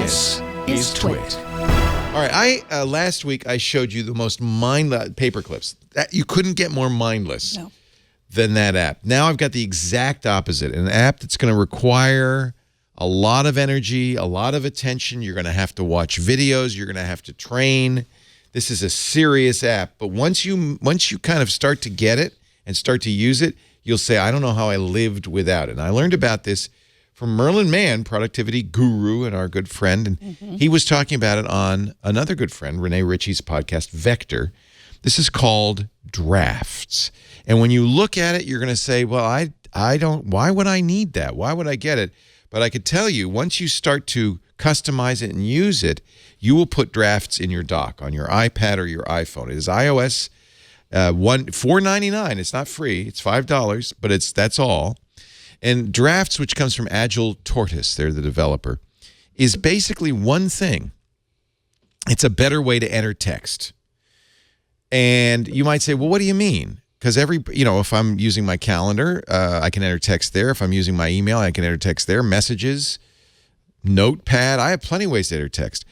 This is TWiT. All right, last week I showed you the most mindless paper clips. You couldn't get more mindless than that app. Now I've got the exact opposite, an app that's going to require a lot of energy, a lot of attention. You're going to have to watch videos. You're going to have to train. This is a serious app, but once you kind of start to get it and start to use it, you'll say, I don't know how I lived without it. And I learned about this from Merlin Mann, productivity guru and our good friend, and he was talking about it on another good friend, Renee Ritchie's podcast, Vector. This is called Drafts. And when you look at it, you're going to say, well, I don't, why would I need that? Why would I get it? But I could tell you, once you start to customize it and use it, you will put Drafts in your dock on your iPad or your iPhone. It is iOS $4.99. It's not free. It's $5, but that's all. And Drafts, which comes from Agile Tortoise, they're the developer, is basically one thing. It's a better way to enter text. And you might say, well, what do you mean? Because if I'm using my calendar, I can enter text there. If I'm using my email, I can enter text there. Messages, Notepad, I have plenty of ways to enter text.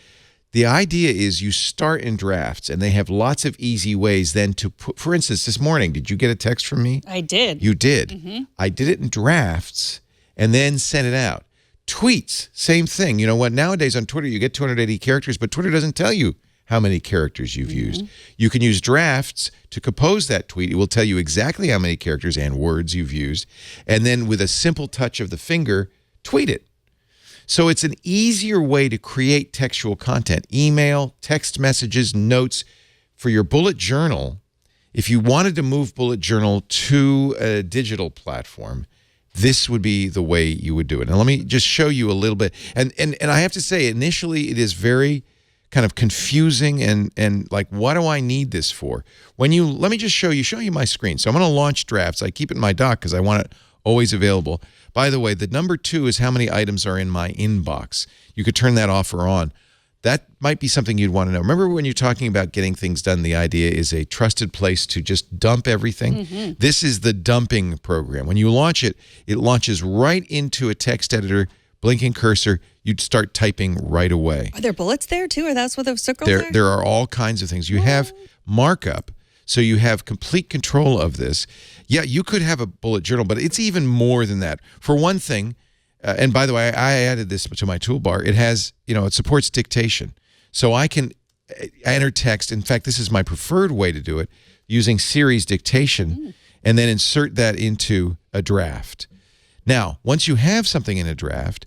The idea is you start in Drafts, and they have lots of easy ways then to put, for instance, this morning, did you get a text from me? I did. You did. I did it in Drafts and then sent it out. Tweets, same thing. You know what? Nowadays on Twitter, you get 280 characters, but Twitter doesn't tell you how many characters you've used. You can use Drafts to compose that tweet. It will tell you exactly how many characters and words you've used, and then with a simple touch of the finger, tweet it. So it's an easier way to create textual content, email, text messages, notes. For your bullet journal, if you wanted to move bullet journal to a digital platform, this would be the way you would do it. Now, let me just show you a little bit. And I have to say, initially, it is very kind of confusing and like, what do I need this for? Let me just show you my screen. So I'm going to launch Drafts. I keep it in my dock because I want it always available. By the way, the number 2 is how many items are in my inbox. You could turn that off or on. That might be something you'd want to know. Remember when you're talking about getting things done, the idea is a trusted place to just dump everything? This is the dumping program. When you launch it, it launches right into a text editor, blinking cursor. You'd start typing right away. Are there bullets there too? Or that's what those circles are? There are all kinds of things. You have markup. So you have complete control of this. Yeah, you could have a bullet journal, but it's even more than that. For one thing, and by the way, I added this to my toolbar. It has, it supports dictation. So I can enter text. In fact, this is my preferred way to do it, using Siri's dictation, and then insert that into a draft. Now, once you have something in a draft,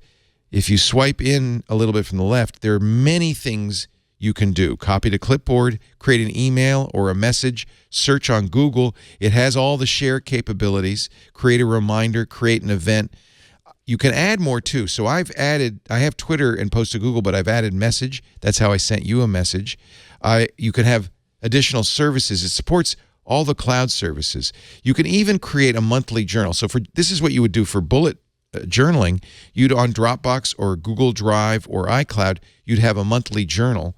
if you swipe in a little bit from the left, there are many things you can do. Copy to clipboard, create an email or a message, search on Google. It has all the share capabilities, create a reminder, create an event. You can add more too. So I have Twitter and post to Google, but I've added message. That's how I sent you a message. You can have additional services. It supports all the cloud services. You can even create a monthly journal. So this is what you would do for bullet journaling. You'd on Dropbox or Google Drive or iCloud, you'd have a monthly journal.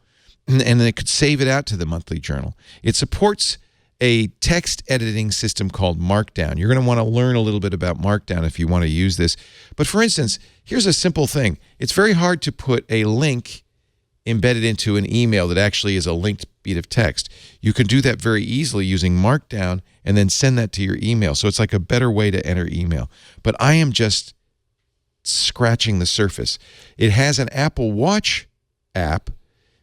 And then it could save it out to the monthly journal. It supports a text editing system called Markdown. You're going to want to learn a little bit about Markdown if you want to use this. But for instance, here's a simple thing. It's very hard to put a link embedded into an email that actually is a linked bit of text. You can do that very easily using Markdown and then send that to your email. So it's like a better way to enter email. But I am just scratching the surface. It has an Apple Watch app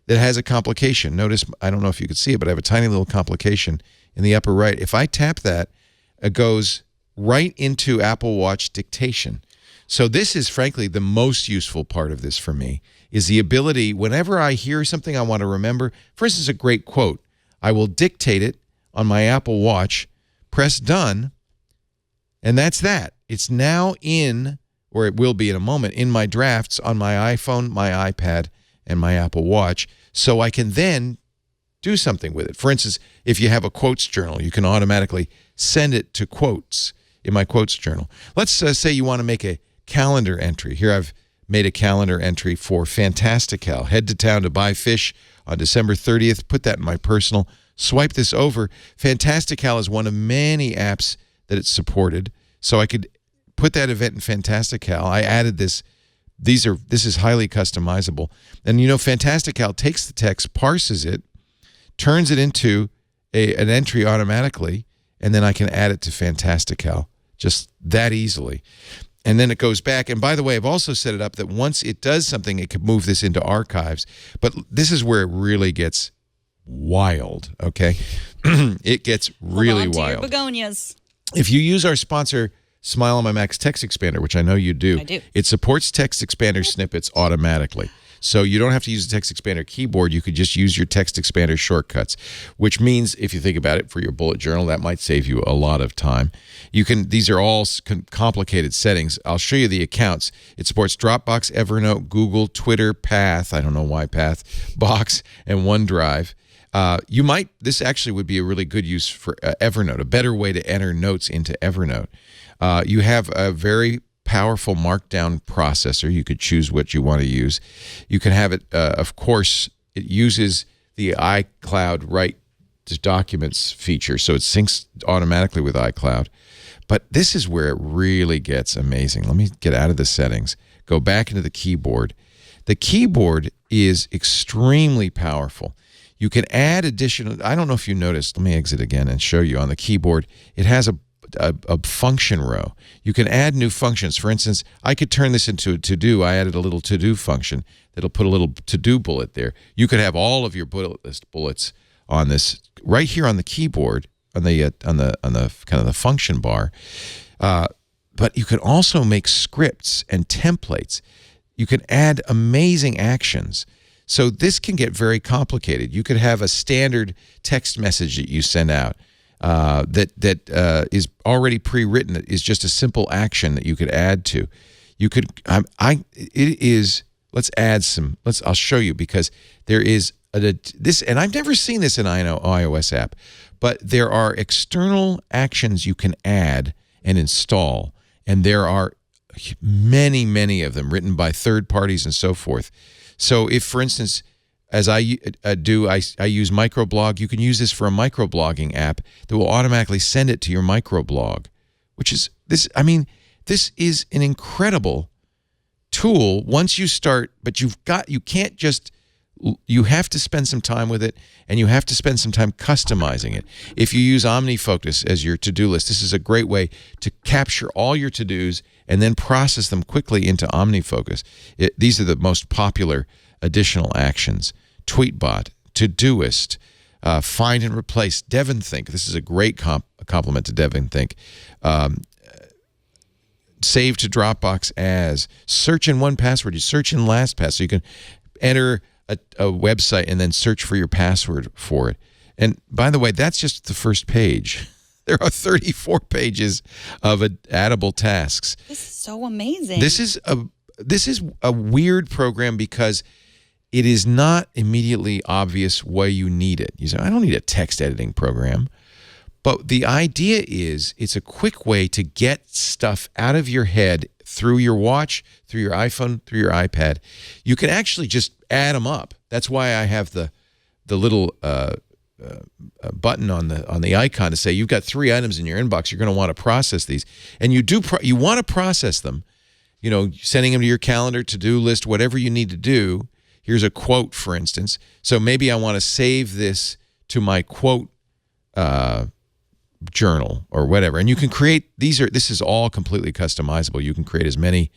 that has a complication. Notice, I don't know if you can see it, but I have a tiny little complication in the upper right. If I tap that, it goes right into Apple Watch dictation. So this is, frankly, the most useful part of this for me, is the ability, whenever I hear something I want to remember, for instance, a great quote, I will dictate it on my Apple Watch, press done, and that's that. It's now in, or it will be in a moment, in my drafts on my iPhone, my iPad, and my Apple Watch, so I can then do something with it. For instance, if you have a quotes journal, you can automatically send it to quotes in my quotes journal. Let's say you want to make a calendar entry. Here I've made a calendar entry for Fantastical. Head to town to buy fish on December 30th. Put that in my personal. Swipe this over. Fantastical is one of many apps that it's supported. So I could put that event in Fantastical. I added this This is highly customizable. And you know, Fantastical takes the text, parses it, turns it into an entry automatically, and then I can add it to Fantastical just that easily. And then it goes back. And by the way, I've also set it up that once it does something, it can move this into archives. But this is where it really gets wild, okay? It gets really Hold on to wild. Your begonias. If you use our sponsor, Smile on My Mac's TextExpander, which I know you do, I do. It supports TextExpander snippets automatically. So you don't have to use the TextExpander keyboard. You could just use your TextExpander shortcuts, which means if you think about it for your bullet journal, that might save you a lot of time. You can. These are all complicated settings. I'll show you the accounts. It supports Dropbox, Evernote, Google, Twitter, Path. I don't know why Path, Box, and OneDrive. This actually would be a really good use for Evernote, a better way to enter notes into Evernote. You have a very powerful markdown processor. You could choose what you want to use. You can have it, of course, it uses the iCloud Write to Documents feature, so it syncs automatically with iCloud. But this is where it really gets amazing. Let me get out of the settings, go back into the keyboard. The keyboard is extremely powerful. You can add additional, I don't know if you noticed, let me exit again and show you on the keyboard, it has a function row. You can add new functions. For instance, I could turn this into a to-do. I added a little to-do function that'll put a little to-do bullet there. You could have all of your bullet list bullets on this right here on the keyboard, on the kind of the function bar. But you can also make scripts and templates. You can add amazing actions. So this can get very complicated. You could have a standard text message that you send out. That is already pre-written. It is just a simple action that you could add to. You could let's add some. I'll show you, because there is this, and I've never seen this in an iOS app, but there are external actions you can add and install, and there are many of them written by third parties and so forth. So if, for instance, as I use microblog, you can use this for a microblogging app that will automatically send it to your microblog, which is this. I mean, this is an incredible tool once you start, but you have to spend some time with it, and you have to spend some time customizing it. If you use OmniFocus as your to-do list, this is a great way to capture all your to-dos and then process them quickly into OmniFocus. These are the most popular additional actions. TweetBot, Todoist, Find and Replace, DevonThink. This is a great compliment to DevonThink. Save to Dropbox as, search in 1Password. You search in LastPass, so you can enter a website and then search for your password for it. And by the way, that's just the first page. There are 34 pages of addable tasks. This is so amazing. This is a weird program because it is not immediately obvious why you need it. You say, I don't need a text editing program. But the idea is it's a quick way to get stuff out of your head through your watch, through your iPhone, through your iPad. You can actually just add them up. That's why I have the little button on the icon to say you've got 3 items in your inbox. You're going to want to process these, and you want to process them. You know, sending them to your calendar, to-do list, whatever you need to do. Here's a quote, for instance. So maybe I want to save this to my quote journal or whatever. And you can create, this is all completely customizable. You can create as many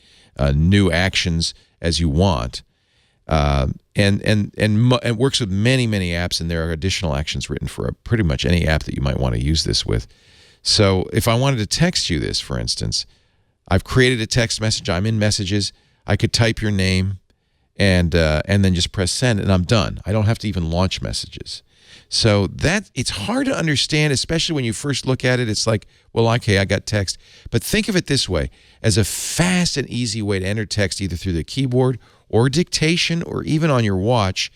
new actions as you want. And it works with many apps, and there are additional actions written for pretty much any app that you might want to use this with. So if I wanted to text you this, for instance, I've created a text message. I'm in Messages. I could type your name and then just press send, and I'm done. I don't have to even launch Messages. So it's hard to understand, especially when you first look at it. It's like, well, okay, I got text. But think of it this way, as a fast and easy way to enter text either through the keyboard or dictation or even on your watch.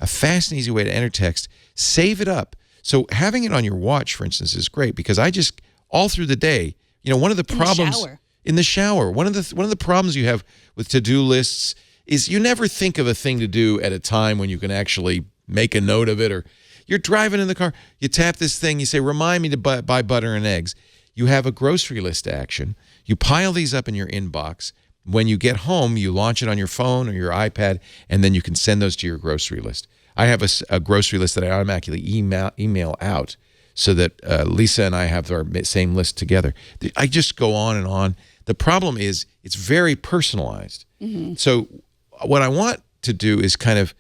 A fast and easy way to enter text. Save it up. So having it on your watch, for instance, is great, because I just, all through the day, one of the problems in the shower, one of the problems you have with to-do lists is you never think of a thing to do at a time when you can actually make a note of it. Or you're driving in the car, you tap this thing, you say, remind me to buy butter and eggs. You have a grocery list action. You pile these up in your inbox. when you get home, you launch it on your phone or your iPad, and then you can send those to your grocery list. I have a grocery list that I automatically email out so that Lisa and I have our same list together. I just go on and on. The problem is it's very personalized. So what I want to do is kind of,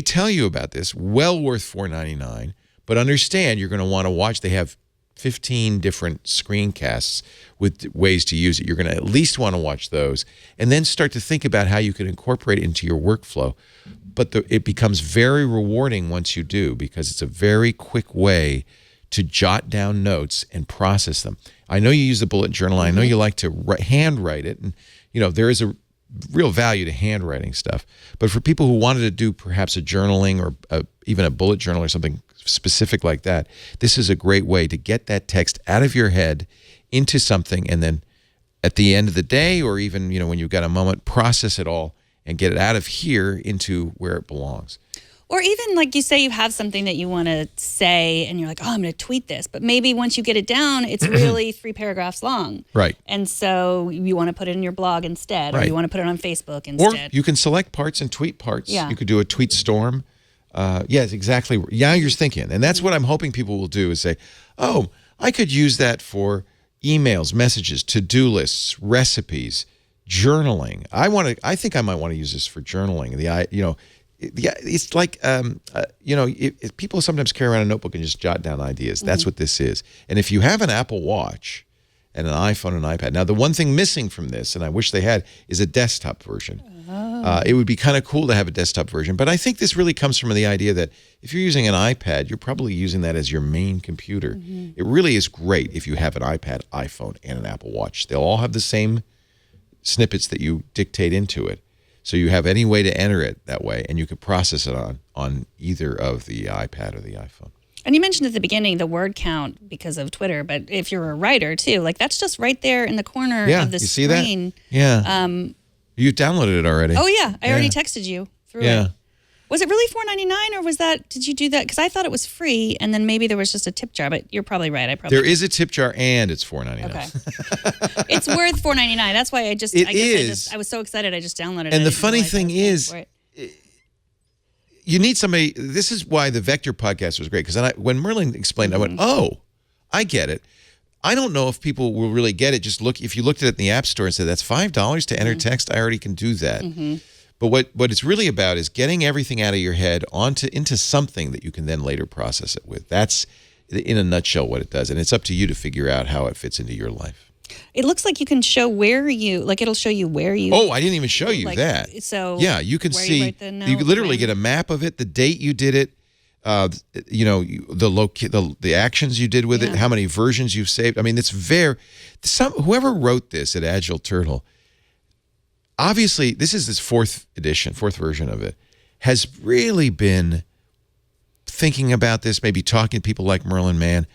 tell you about this, well worth $4.99, but understand you're going to want to watch. They have 15 different screencasts with ways to use it. You're going to at least want to watch those and then start to think about how you can incorporate it into your workflow. But it becomes very rewarding once you do, because it's a very quick way to jot down notes and process them. I know you use the bullet journal. I know you like to handwrite it. And, there is a real value to handwriting stuff. But for people who wanted to do perhaps a journaling or even a bullet journal or something specific like that, this is a great way to get that text out of your head into something, and then at the end of the day, or even when you've got a moment, process it all and get it out of here into where it belongs. Or even like you say you have something that you want to say and you're like, I'm going to tweet this. But maybe once you get it down, it's really 3 paragraphs long. Right. And so you want to put it in your blog instead, or you want to put it on Facebook instead. Or you can select parts and tweet parts. Yeah. You could do a tweet storm. Yes, exactly. Yeah, you're thinking. And that's what I'm hoping people will do, is say, oh, I could use that for emails, messages, to-do lists, recipes, journaling. I think I might want to use this for journaling. It's like, if people sometimes carry around a notebook and just jot down ideas. That's what this is. And if you have an Apple Watch and an iPhone and an iPad. Now, the one thing missing from this, and I wish they had, is a desktop version. It would be kind of cool to have a desktop version. But I think this really comes from the idea that if you're using an iPad, you're probably using that as your main computer. It really is great if you have an iPad, iPhone, and an Apple Watch. They'll all have the same snippets that you dictate into it. So you have any way to enter it that way, and you could process it on either of the iPad or the iPhone. And you mentioned at the beginning the word count because of Twitter, but if you're a writer too, like that's just right there in the corner of the screen. See that? Yeah. You downloaded it already. Oh yeah, I already texted you through it. Was it really $4.99, or was that? Did you do that? Because I thought it was free, and then maybe there was just a tip jar. But you're probably right. There is a tip jar, and it's $4.99. Okay, it's worth $4.99. That's why I was so excited. I just downloaded it. And the funny thing is, you need somebody. This is why the Vector podcast was great, because when Merlin explained, I went, "Oh, I get it." I don't know if people will really get it. If you looked at it in the App Store and said, "That's $5 to enter text," I already can do that. But what it's really about is getting everything out of your head into something that you can then later process it with. That's, in a nutshell, what it does. And it's up to you to figure out how it fits into your life. It looks like you can show it'll show you where you... Oh, I didn't even show you that. So yeah, you can see, you literally get a map of it, the date you did it, the actions you did with it, how many versions you've saved. I mean, it's whoever wrote this at Agile Turtle, obviously, this is fourth version of it, has really been thinking about this, maybe talking to people like Merlin Mann,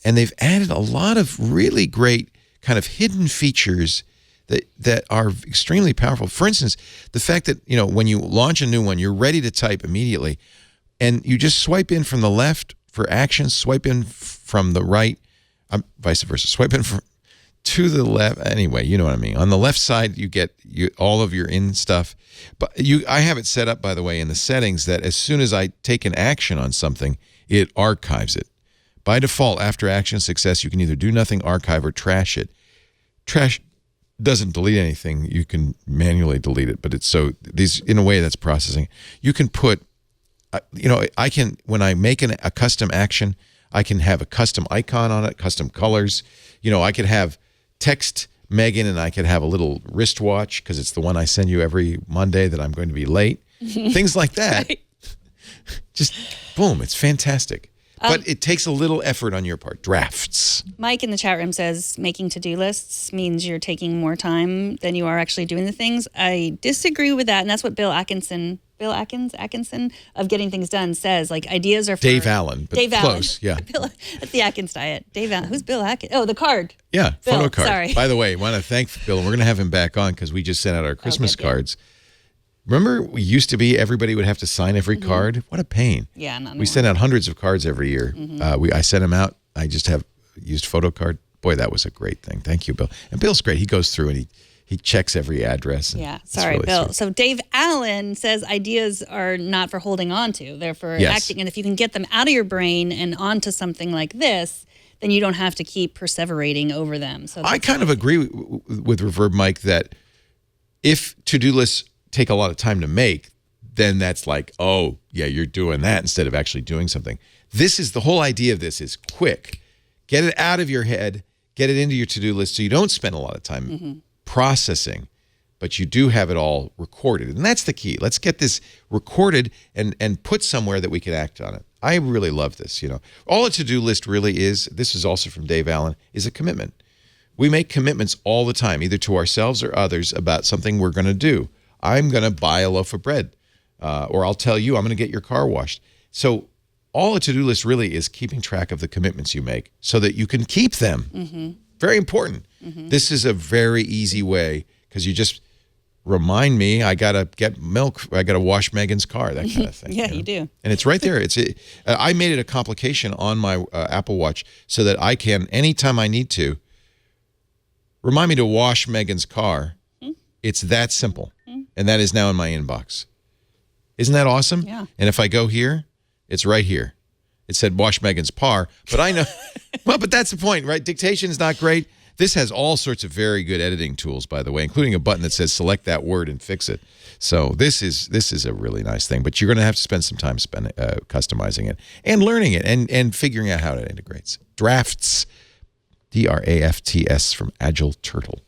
and they've added a lot of really great kind of hidden features that are extremely powerful. For instance, the fact that, when you launch a new one, you're ready to type immediately, and you just swipe in from the left for actions, swipe in from the right, vice versa, swipe in to the left. Anyway, you know what I mean. On the left side, you get all of your in stuff. But I have it set up, by the way, in the settings that as soon as I take an action on something, it archives it. By default, after action success, you can either do nothing, archive, or trash it. Trash doesn't delete anything. You can manually delete it, but in a way that's processing. You can put, when I make a custom action, I can have a custom icon on it, custom colors. I could have text Megan, and I could have a little wristwatch because it's the one I send you every Monday that I'm going to be late. Things like that. Right. Just boom, it's fantastic. But it takes a little effort on your part. Drafts. Mike in the chat room says making to-do lists means you're taking more time than you are actually doing the things. I disagree with that, and that's what Bill Atkinson of Getting Things Done says. Like, ideas are for Dave Allen, but close. Yeah. That's the Atkins diet. Dave Allen. Who's Bill Atkins? Oh, the card. Yeah, Bill, photo card. Sorry. By the way, I want to thank Bill. We're going to have him back on because we just sent out our Christmas cards. Remember, we used to be everybody would have to sign every card. What a pain! Yeah, we sent out hundreds of cards every year. I sent them out. I just have used photo card. Boy, that was a great thing. Thank you, Bill. And Bill's great. He goes through and He checks every address. Yeah. Sorry, really Bill. sweet. So Dave Allen says ideas are not for holding on to. They're for Yes. acting. And if you can get them out of your brain and onto something like this, then you don't have to keep perseverating over them. So I kind of agree with Reverb Mike that if to-do lists take a lot of time to make, then that's like, oh, yeah, you're doing that instead of actually doing something. This is the whole idea of this is quick. Get it out of your head, get it into your to-do list so you don't spend a lot of time processing, but you do have it all recorded. And that's the key. Let's get this recorded and put somewhere that we can act on it. I really love this. All a to-do list really is, this is also from Dave Allen, is a commitment. We make commitments all the time, either to ourselves or others, about something we're going to do. I'm going to buy a loaf of bread, or I'll tell you I'm going to get your car washed. So all a to-do list really is keeping track of the commitments you make so that you can keep them. Very important. This is a very easy way because you just remind me I got to get milk, I got to wash Megan's car, that kind of thing. Yeah, you do. And it's right there. I made it a complication on my Apple Watch so that I can, anytime I need to, remind me to wash Megan's car. It's that simple. And that is now in my inbox. Isn't that awesome? Yeah. And if I go here, it's right here. It said wash Megan's par, but I know, well, but that's the point, right? Dictation is not great. This has all sorts of very good editing tools, by the way, including a button that says select that word and fix it. So this is a really nice thing, but you're going to have to spend some time customizing it and learning it and figuring out how it integrates. Drafts, DRAFTS from Agile Turtle.